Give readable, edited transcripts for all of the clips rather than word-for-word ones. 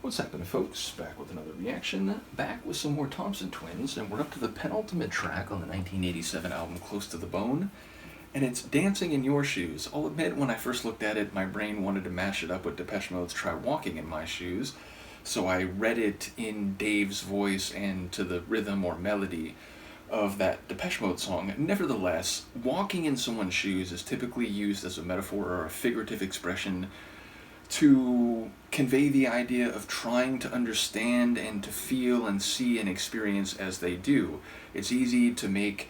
What's happening, folks? Back with another reaction, back with some more Thompson Twins, and we're up to the penultimate track on the 1987 album Close to the Bone, and it's Dancing in Your Shoes. I'll admit, when I first looked at it, my brain wanted to mash it up with Depeche Mode's Try Walking in My Shoes, so I read it in Dave's voice and to the rhythm or melody of that Depeche Mode song. Nevertheless, walking in someone's shoes is typically used as a metaphor or a figurative expression to convey the idea of trying to understand and to feel and see and experience as they do. It's easy to make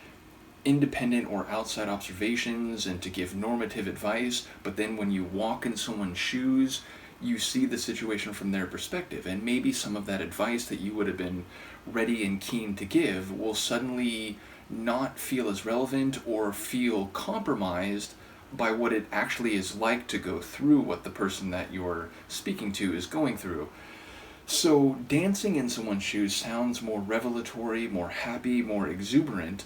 independent or outside observations and to give normative advice, but then when you walk in someone's shoes, you see the situation from their perspective, and maybe some of that advice that you would have been ready and keen to give will suddenly not feel as relevant or feel compromised by what it actually is like to go through what the person that you're speaking to is going through. So dancing in someone's shoes sounds more revelatory, more happy, more exuberant.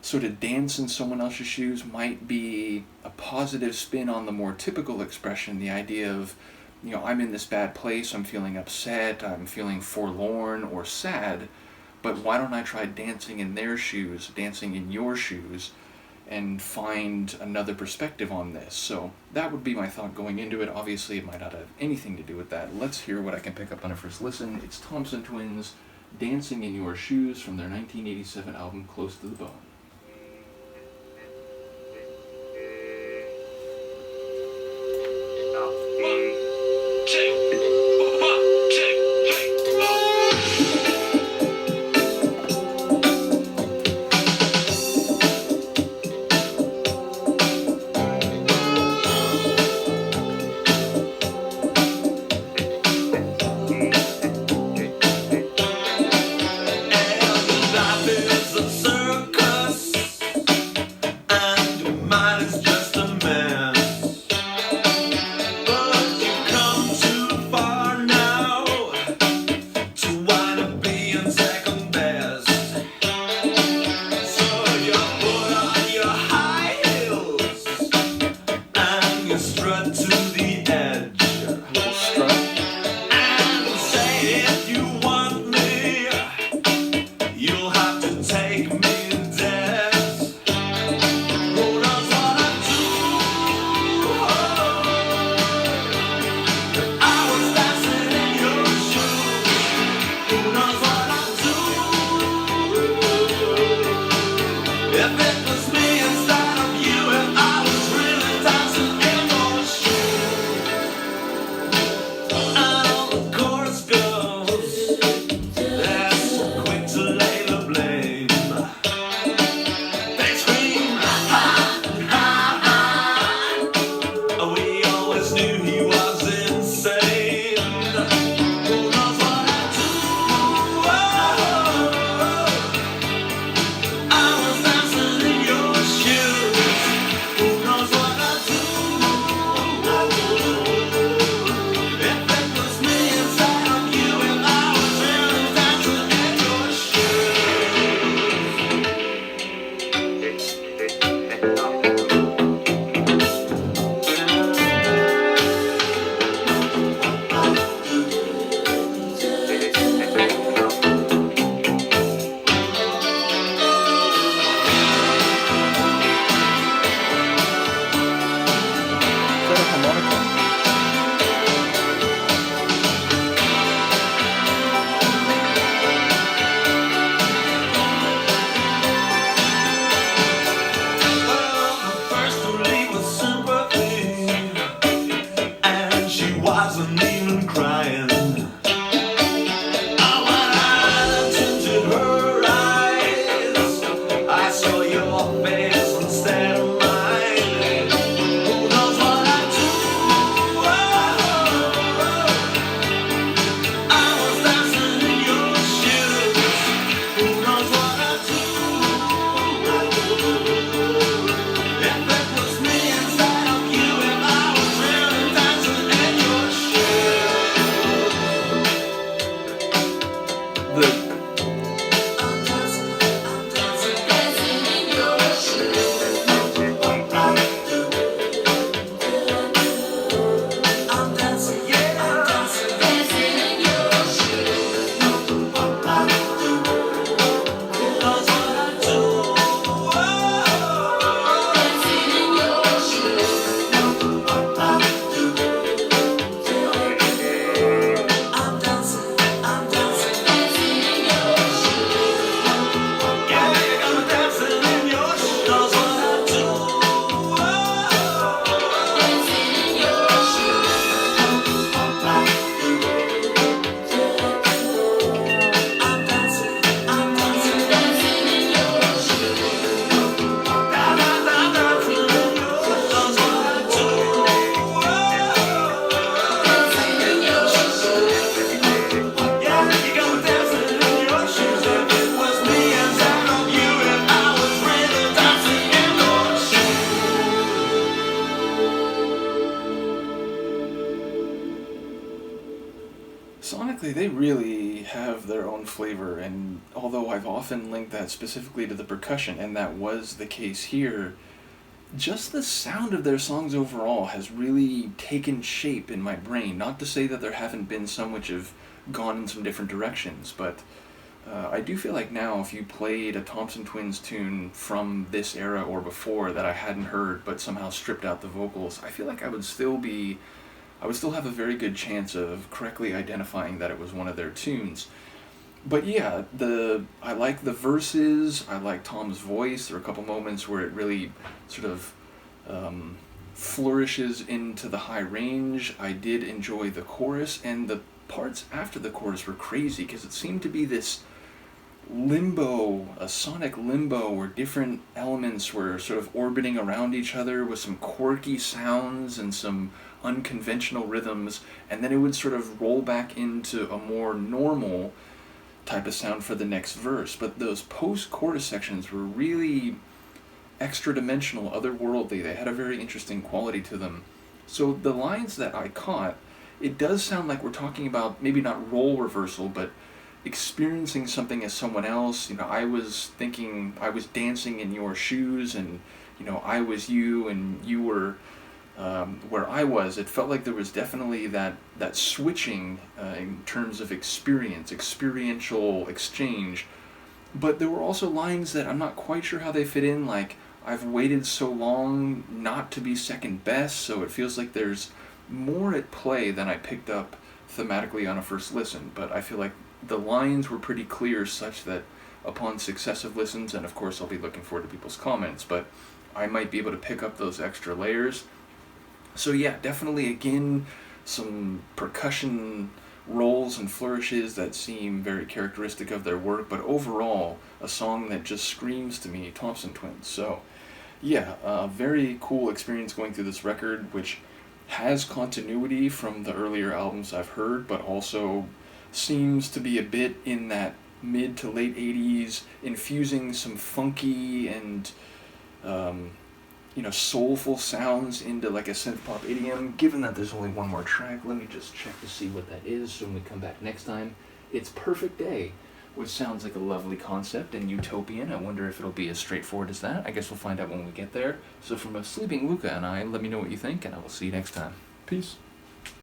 So to dance in someone else's shoes might be a positive spin on the more typical expression, the idea of, I'm in this bad place, I'm feeling upset, I'm feeling forlorn or sad, but why don't I try dancing in their shoes, dancing in your shoes, and find another perspective on this. So that would be my thought going into it. Obviously, it might not have anything to do with that. Let's hear what I can pick up on a first listen. It's Thompson Twins, Dancing in Your Shoes from their 1987 album, Close to the Bone. Sonically, they really have their own flavor, and although I've often linked that specifically to the percussion, and that was the case here, just the sound of their songs overall has really taken shape in my brain. Not to say that there haven't been some which have gone in some different directions, but I do feel like now if you played a Thompson Twins tune from this era or before that I hadn't heard but somehow stripped out the vocals, I feel like I would still have a very good chance of correctly identifying that it was one of their tunes. But yeah, I like the verses. I like Tom's voice. There are a couple moments where it really sort of flourishes into the high range. I did enjoy the chorus, and the parts after the chorus were crazy because it seemed to be this limbo, a sonic limbo, where different elements were sort of orbiting around each other with some quirky sounds and some unconventional rhythms, and then it would sort of roll back into a more normal type of sound for the next verse. But those post-chorus sections were really extra dimensional, otherworldly. They had a very interesting quality to them. So the lines that I caught, it does sound like we're talking about maybe not role reversal, but experiencing something as someone else. I was thinking I was dancing in your shoes, and I was you, and you were where I was. It felt like there was definitely that switching in terms of experiential exchange. But there were also lines that I'm not quite sure how they fit in, like, I've waited so long not to be second best, so it feels like there's more at play than I picked up thematically on a first listen. But I feel like the lines were pretty clear, such that upon successive listens, and of course I'll be looking forward to people's comments, but I might be able to pick up those extra layers. So yeah, definitely again some percussion rolls and flourishes that seem very characteristic of their work, but overall a song that just screams to me Thompson Twins. So yeah, very cool experience going through this record, which has continuity from the earlier albums I've heard, but also seems to be a bit in that mid to late 80s, infusing some funky and soulful sounds into like a synth pop idiom. Given that there's only one more track, let me just check to see what that is so when we come back next time. It's Perfect Day, which sounds like a lovely concept and utopian. I wonder if it'll be as straightforward as that. I guess we'll find out when we get there. So from a sleeping Luca and I, let me know what you think, and I will see you next time. Peace.